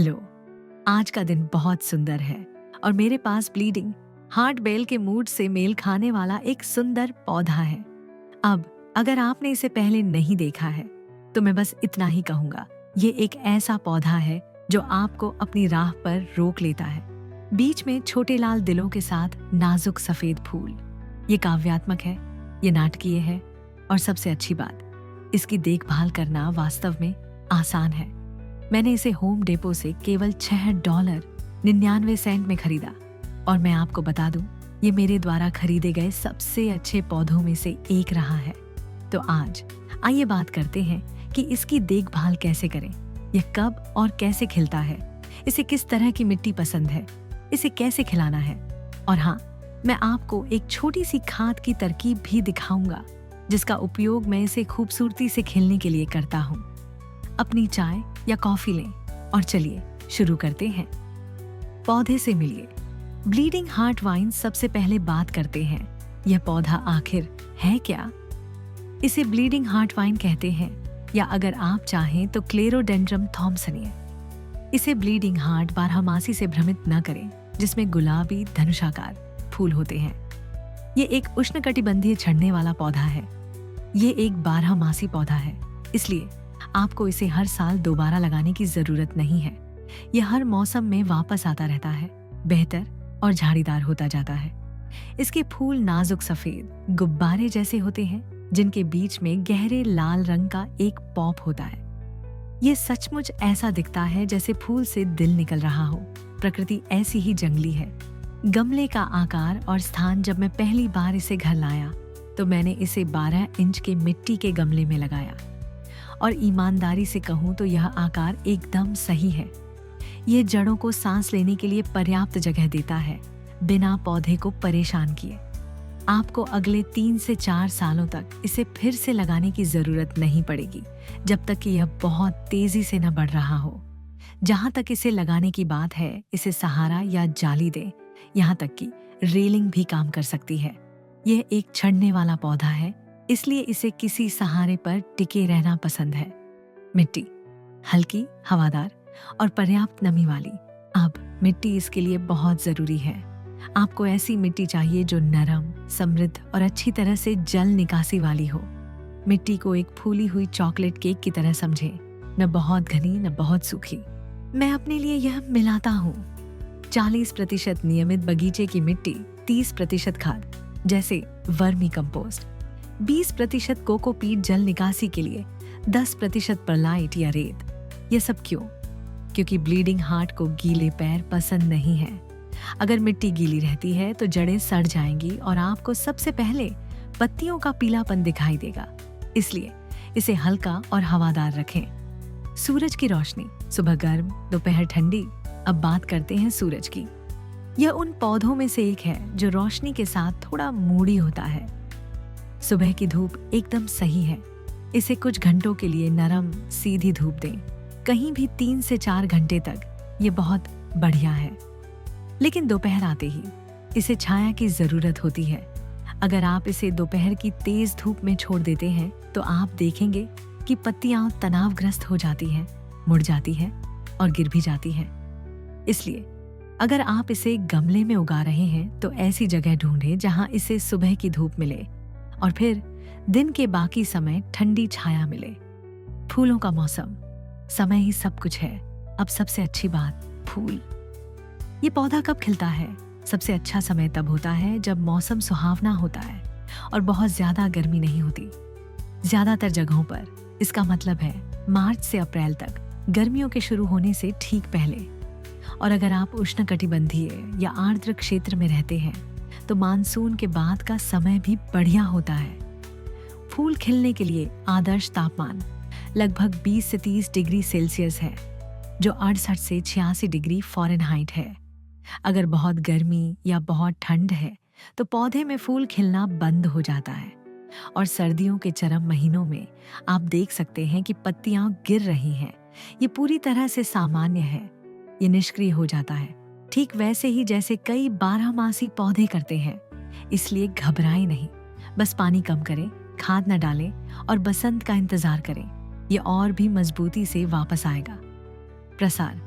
Hello. आज का दिन बहुत सुंदर है और मेरे पास ब्लीडिंग हार्ट बेल के मूड से मेल खाने वाला एक सुंदर पौधा है। अब अगर आपने इसे पहले नहीं देखा है तो मैं बस इतना ही कहूंगा, ये एक ऐसा पौधा है जो आपको अपनी राह पर रोक लेता है। बीच में छोटे लाल दिलों के साथ नाजुक सफेद फूल। ये काव्यात्मक है, ये नाटकीय है और सबसे अच्छी बात, इसकी देखभाल करना वास्तव में आसान है। मैंने इसे होम डेपो से केवल $6.99 में खरीदा और मैं आपको बता दूं, ये मेरे द्वारा खरीदे गए सबसे अच्छे पौधों में से एक रहा है। तो आज आइए बात करते हैं कि इसकी देखभाल कैसे करें, यह कब और कैसे खिलता है, इसे किस तरह की मिट्टी पसंद है, इसे कैसे खिलाना है। और हाँ, मैं आपको एक छोटी सी खाद की तरकीब भी दिखाऊंगा जिसका उपयोग मैं इसे खूबसूरती से खिलने के लिए करता हूँ। अपनी चाय या कॉफी लें और चलिए शुरू करते हैं। पौधे से मिलिए। ब्लीडिंग हार्ट वाइन सबसे पहले बात करते हैं, यह पौधा आखिर है क्या? इसे ब्लीडिंग हार्ट वाइन कहते हैं या अगर आप चाहें तो क्लेरोडेंड्रम थॉम्सनिए। इसे ब्लीडिंग हार्ट बारहमासी से भ्रमित न करें, जिसमें गुलाबी धनुषाकार फूल होते हैं। ये एक उष्णकटिबंधीय झड़ने वाला पौधा है। ये एक बारहमासी पौधा है, इसलिए आपको इसे हर साल दोबारा लगाने की जरूरत नहीं है। यह हर मौसम में वापस आता रहता है, बेहतर और झाड़ीदार होता जाता है। इसके फूल नाजुक सफेद गुब्बारे जैसे होते हैं, जिनके बीच में गहरे लाल रंग का एक पॉप होता है। यह सचमुच ऐसा दिखता है जैसे फूल से दिल निकल रहा हो। प्रकृति ऐसी ही जंगली है। गमले का आकार और स्थान, जब मैं पहली बार इसे घर लाया तो मैंने इसे 12 इंच के मिट्टी के गमले में लगाया और ईमानदारी से कहूं तो यह आकार एकदम सही है। ये जड़ों को सांस लेने के लिए पर्याप्त जगह देता है, बिना पौधे को परेशान किए। आपको अगले 3 से 4 सालों तक इसे फिर से लगाने की जरूरत नहीं पड़ेगी, जब तक कि यह बहुत तेजी से न बढ़ रहा हो। जहां तक इसे लगाने की बात है, इसे सहारा या जाली दें, यहाँ तक कि रेलिंग भी काम कर सकती है। यह एक छड़ने वाला पौधा है, इसलिए इसे किसी सहारे पर टिके रहना पसंद है। मिट्टी हल्की, हवादार और पर्याप्त नमी वाली। अब मिट्टी इसके लिए बहुत जरूरी है। आपको ऐसी मिट्टी चाहिए जो नरम, समृद्ध और अच्छी तरह से जल निकासी वाली हो। मिट्टी को एक फूली हुई चॉकलेट केक की तरह समझें, न बहुत घनी न बहुत सूखी। मैं अपने लिए यह मिलाता हूँ। 40% नियमित बगीचे की मिट्टी, 30% खाद जैसे वर्मी कंपोस्ट, 20% कोकोपीट जल निकासी के लिए, 10% परलाइट या रेत। ये सब क्यों? क्योंकि ब्लीडिंग हार्ट को गीले पैर पसंद नहीं है। अगर मिट्टी गीली रहती है तो जड़ें सड़ जाएंगी और आपको सबसे पहले पत्तियों का पीलापन दिखाई देगा। इसलिए इसे हल्का और हवादार रखें। सूरज की रोशनी, सुबह गर्म, दोपहर ठंडी। अब बात करते हैं सूरज की। यह उन पौधों में से एक है जो रोशनी के साथ थोड़ा मूडी होता है। सुबह की धूप एकदम सही है। इसे कुछ घंटों के लिए नरम सीधी धूप दें, कहीं भी 3 से 4 घंटे तक। ये बहुत बढ़िया है। लेकिन दोपहर आते ही इसे छाया की जरूरत होती है। अगर आप इसे दोपहर की तेज धूप में छोड़ देते हैं तो आप देखेंगे कि पत्तियां तनावग्रस्त हो जाती हैं, मुड़ जाती हैं और गिर भी जाती हैं। इसलिए अगर आप इसे गमले में उगा रहे हैं तो ऐसी जगह ढूंढें जहां इसे सुबह की धूप मिले और फिर दिन के बाकी समय ठंडी छाया मिले। फूलों का मौसम, समय ही सब कुछ है। अब सबसे अच्छी बात, फूल। ये पौधा कब खिलता है? सबसे अच्छा समय तब होता है जब मौसम सुहावना होता है और बहुत ज्यादा गर्मी नहीं होती। ज्यादातर जगहों पर इसका मतलब है मार्च से अप्रैल तक, गर्मियों के शुरू होने से ठीक पहले। और अगर आप उष्णकटिबंधीय या आर्द्र क्षेत्र में रहते हैं तो मानसून के बाद का समय भी बढ़िया होता है। फूल खिलने के लिए आदर्श तापमान लगभग 20 से 30 डिग्री सेल्सियस है, जो 68 से 86 डिग्री फ़ारेनहाइट है। अगर बहुत गर्मी या बहुत ठंड है तो पौधे में फूल खिलना बंद हो जाता है और सर्दियों के चरम महीनों में आप देख सकते हैं कि पत्तियां गिर रही हैं। ये पूरी तरह से सामान्य है। ये निष्क्रिय हो जाता है, ठीक वैसे ही जैसे कई बारहमासी पौधे करते हैं। इसलिए घबराएं नहीं, बस पानी कम करें, खाद न डालें और बसंत का इंतजार करें। ये और भी मजबूती से वापस आएगा। प्रसार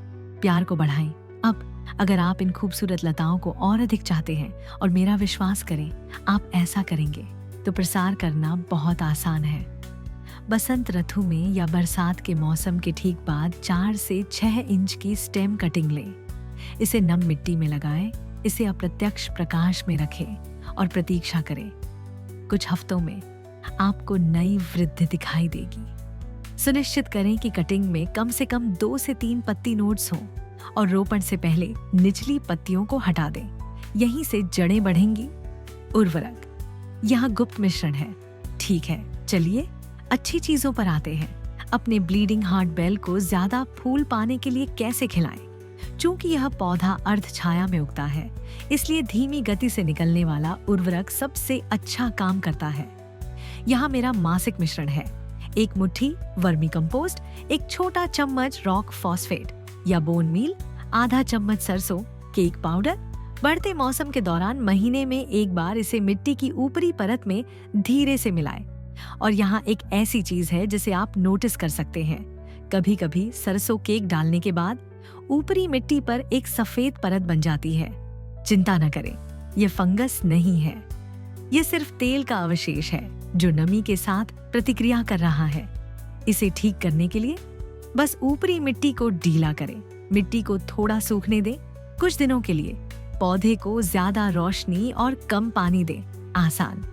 प्यार को बढ़ाएं। अब अगर आप इन खूबसूरत लताओं को और अधिक चाहते हैं और मेरा विश्वास करें, आप ऐसा करेंगे तो प्रसार करना बहुत आसान है। बसंत ऋतु में या बरसात के मौसम के ठीक बाद 4 से 6 इंच की स्टेम कटिंग लें। इसे नम मिट्टी में लगाएं, इसे अप्रत्यक्ष प्रकाश में रखें और प्रतीक्षा करें। कुछ हफ्तों में आपको नई वृद्धि दिखाई देगी। सुनिश्चित करें कि कटिंग में कम से कम 2 से 3 पत्ती नोड्स हों और रोपण से पहले निचली पत्तियों को हटा दें। यहीं से जड़ें बढ़ेंगी। उर्वरक यहाँ गुप्त मिश्रण है। ठीक है, चलिए अच्छी चीजों पर आते हैं। अपने ब्लीडिंग हार्ट बेल को ज्यादा फूल पाने के लिए कैसे खिलाएं? चूंकि यह पौधा अर्ध छाया में उगता है, इसलिए धीमी गति से निकलने वाला उर्वरक सबसे अच्छा काम करता है। यहाँ मेरा मासिक मिश्रण है। 1 मुट्ठी वर्मी कंपोस्ट, 1 छोटा चम्मच रॉक फॉस्फेट या बोन मील, आधा चम्मच सरसों केक पाउडर। बढ़ते मौसम के दौरान महीने में एक बार इसे मिट्टी की ऊपरी परत में धीरे से मिलाएं। और यहाँ एक ऐसी चीज है जिसे आप नोटिस कर सकते हैं। कभी कभी सरसों केक डालने के बाद ऊपरी मिट्टी पर एक सफेद परत बन जाती है। चिंता न करें, यह फंगस नहीं है। यह सिर्फ तेल का अवशेष है जो नमी के साथ प्रतिक्रिया कर रहा है। इसे ठीक करने के लिए बस ऊपरी मिट्टी को ढीला करें, मिट्टी को थोड़ा सूखने दें। कुछ दिनों के लिए पौधे को ज्यादा रोशनी और कम पानी दें। आसान।